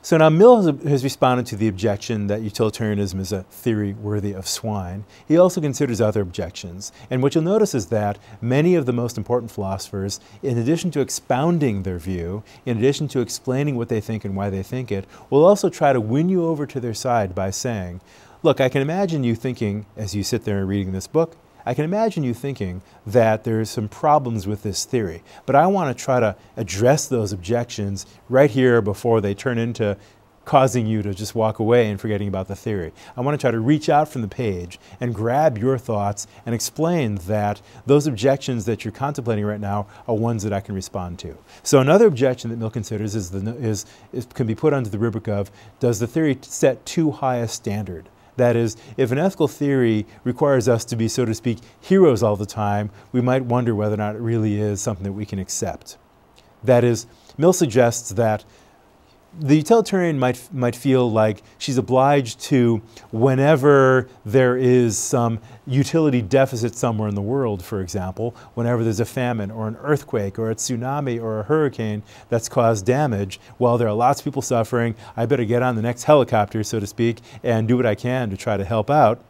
So now Mill has responded to the objection that utilitarianism is a theory worthy of swine. He also considers other objections. And what you'll notice is that many of the most important philosophers, in addition to expounding their view, in addition to explaining what they think and why they think it, will also try to win you over to their side by saying, look, I can imagine you thinking, as you sit there and reading this book, I can imagine you thinking that there's some problems with this theory, but I want to try to address those objections right here before they turn into causing you to just walk away and forgetting about the theory. I want to try to reach out from the page and grab your thoughts and explain that those objections that you're contemplating right now are ones that I can respond to. So another objection that Mill considers can be put under the rubric of, does the theory set too high a standard? That is, if an ethical theory requires us to be, so to speak, heroes all the time, we might wonder whether or not it really is something that we can accept. That is, Mill suggests that the utilitarian might feel like she's obliged to, whenever there is some utility deficit somewhere in the world, for example, whenever there's a famine or an earthquake or a tsunami or a hurricane that's caused damage, while there are lots of people suffering, I better get on the next helicopter, so to speak, and do what I can to try to help out.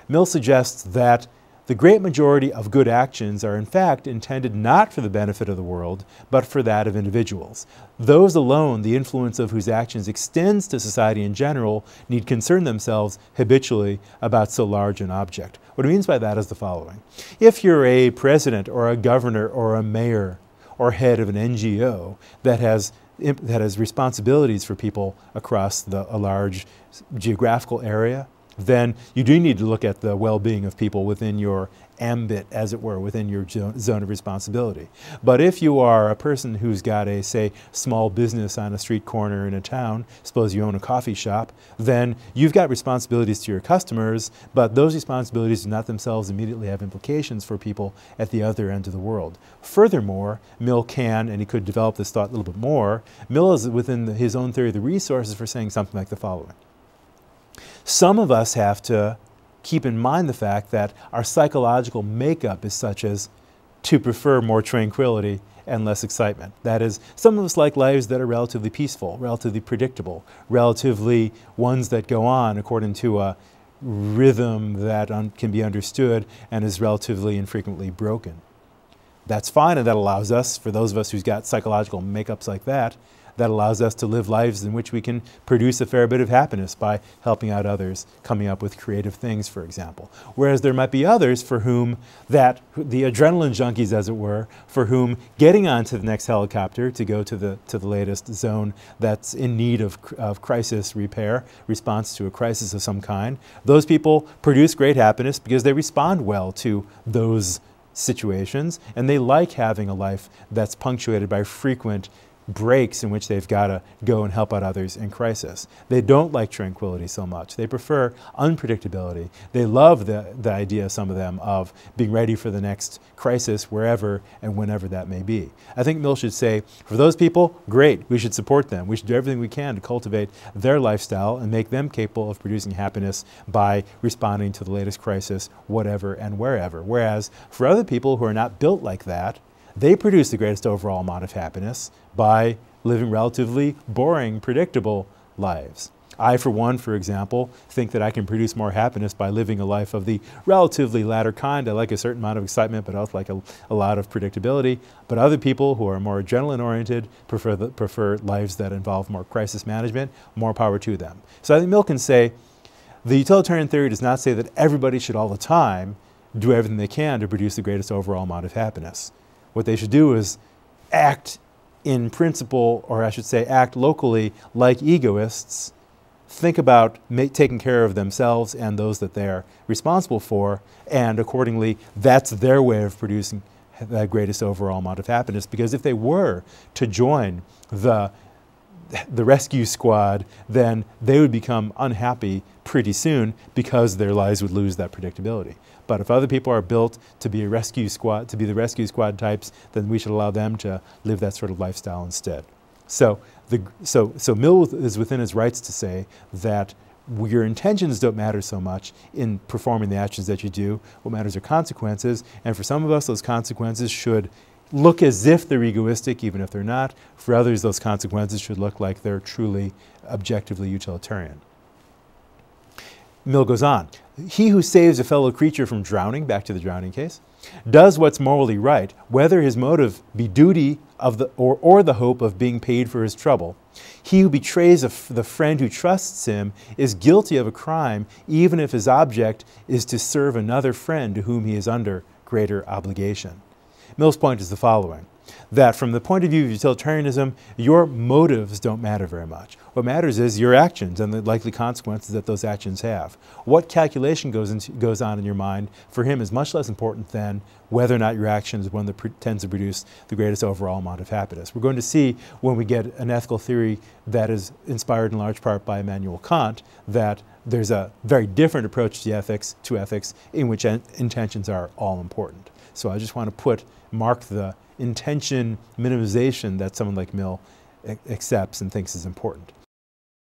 Mill suggests that the great majority of good actions are in fact intended not for the benefit of the world, but for that of individuals. Those alone, the influence of whose actions extends to society in general, need concern themselves habitually about so large an object. What it means by that is the following. If you're a president or a governor or a mayor or head of an NGO that has responsibilities for people across a large geographical area, then you do need to look at the well-being of people within your ambit, as it were, within your zone of responsibility. But if you are a person who's got a, say, small business on a street corner in a town, suppose you own a coffee shop, then you've got responsibilities to your customers, but those responsibilities do not themselves immediately have implications for people at the other end of the world. Furthermore, Mill can, and he could develop this thought a little bit more, Mill is within his own theory of the resources for saying something like the following. Some of us have to keep in mind the fact that our psychological makeup is such as to prefer more tranquility and less excitement. That is, some of us like lives that are relatively peaceful, relatively predictable, relatively ones that go on according to a rhythm that can be understood and is relatively infrequently broken. That's fine, and that allows us, for those of us who's got psychological makeups like that, that allows us to live lives in which we can produce a fair bit of happiness by helping out others, coming up with creative things, for example. Whereas there might be others for whom the adrenaline junkies, as it were, for whom getting onto the next helicopter to go to the latest zone that's in need of crisis repair, response to a crisis of some kind, those people produce great happiness because they respond well to those situations, and they like having a life that's punctuated by frequent breaks in which they've got to go and help out others in crisis. They don't like tranquility so much. They prefer unpredictability. They love the idea, some of them, of being ready for the next crisis wherever and whenever that may be. I think Mill should say, for those people, great, we should support them. We should do everything we can to cultivate their lifestyle and make them capable of producing happiness by responding to the latest crisis, whatever and wherever. Whereas for other people who are not built like that, they produce the greatest overall amount of happiness by living relatively boring, predictable lives. I, for one, for example, think that I can produce more happiness by living a life of the relatively latter kind. I like a certain amount of excitement, but I also like a lot of predictability. But other people who are more adrenaline-oriented prefer lives that involve more crisis management. More power to them. So I think Mill can say, the utilitarian theory does not say that everybody should all the time do everything they can to produce the greatest overall amount of happiness. What they should do is act in principle, or I should say act locally like egoists, think about taking care of themselves and those that they're responsible for, and accordingly, that's their way of producing the greatest overall amount of happiness. Because if they were to join the rescue squad, then they would become unhappy pretty soon because their lives would lose that predictability. But if other people are built to be the rescue squad types, then we should allow them to live that sort of lifestyle instead. So Mill is within his rights to say that your intentions don't matter so much in performing the actions that you do. What matters are consequences, and for some of us, those consequences should look as if they're egoistic, even if they're not. For others, those consequences should look like they're truly objectively utilitarian. Mill goes on. He who saves a fellow creature from drowning, back to the drowning case, does what's morally right, whether his motive be duty of or the hope of being paid for his trouble. He who betrays the friend who trusts him is guilty of a crime, even if his object is to serve another friend to whom he is under greater obligation. Mill's point is the following, that from the point of view of utilitarianism, your motives don't matter very much. What matters is your actions and the likely consequences that those actions have. What calculation goes on in your mind for him is much less important than whether or not your action is one that tends to produce the greatest overall amount of happiness. We're going to see when we get an ethical theory that is inspired in large part by Immanuel Kant that there's a very different approach to ethics in which intentions are all important. So I just want to mark the intention minimization that someone like Mill accepts and thinks is important.